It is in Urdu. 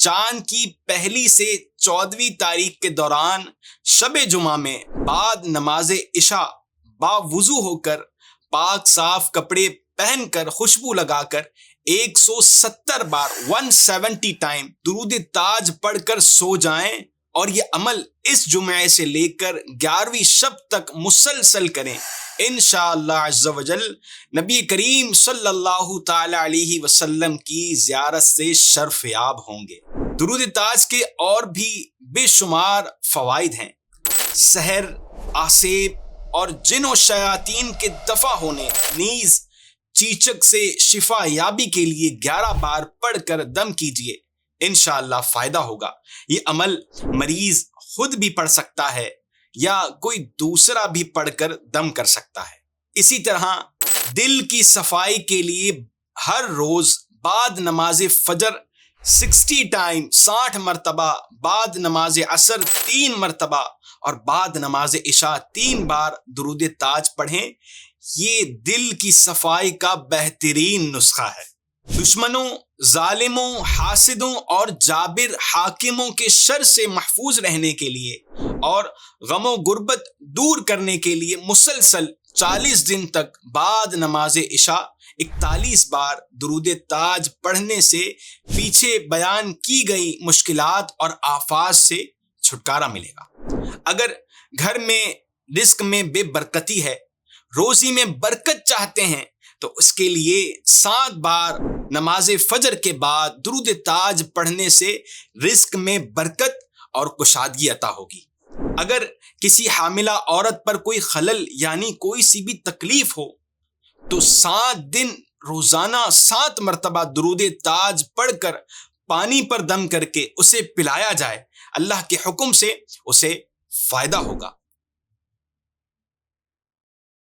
چاند کی پہلی سے 14ویں تاریخ کے دوران شب جمعہ میں بعد نماز عشاء باوضو ہو کر پاک صاف کپڑے پہن کر خوشبو لگا کر 170 بار 170 ٹائم درود تاج پڑھ کر سو جائیں، اور یہ عمل اس جمعے سے لے کر 11ویں شب تک مسلسل کریں، انشاءاللہ عز و جل نبی کریم صلی اللہ تعالی علیہ وسلم کی زیارت سے شرف یاب ہوں گے۔ درود تاج کے اور بھی بے شمار فوائد ہیں۔ سحر، آسیب اور جن و شیاطین کے دفع ہونے، نیز چیچک سے شفا یابی کے لیے 11 بار پڑھ کر دم کیجئے، انشاءاللہ فائدہ ہوگا۔ یہ عمل مریض خود بھی پڑھ سکتا ہے یا کوئی دوسرا بھی پڑھ کر دم کر سکتا ہے۔ اسی طرح دل کی صفائی کے لیے ہر روز بعد نماز فجر 60 ٹائم 60 مرتبہ، بعد نماز عصر 3 مرتبہ اور بعد نماز عشاء 3 بار درود تاج پڑھیں۔ یہ دل کی صفائی کا بہترین نسخہ ہے۔ دشمنوں، ظالموں، حاسدوں اور جابر حاکموں کے شر سے محفوظ رہنے کے لیے اور غم و غربت دور کرنے کے لیے مسلسل 40 دن تک بعد نماز عشاء 41 بار درود تاج پڑھنے سے پیچھے بیان کی گئی مشکلات اور آفات سے چھٹکارا ملے گا۔ اگر گھر میں رزق میں بے برکتی ہے، روزی میں برکت چاہتے ہیں، تو اس کے لیے 7 بار نماز فجر کے بعد درود تاج پڑھنے سے رزق میں برکت اور کشادگی عطا ہوگی۔ اگر کسی حاملہ عورت پر کوئی خلل یعنی کوئی سی بھی تکلیف ہو تو 7 دن روزانہ 7 مرتبہ درود تاج پڑھ کر پانی پر دم کر کے اسے پلایا جائے، اللہ کے حکم سے اسے فائدہ ہوگا۔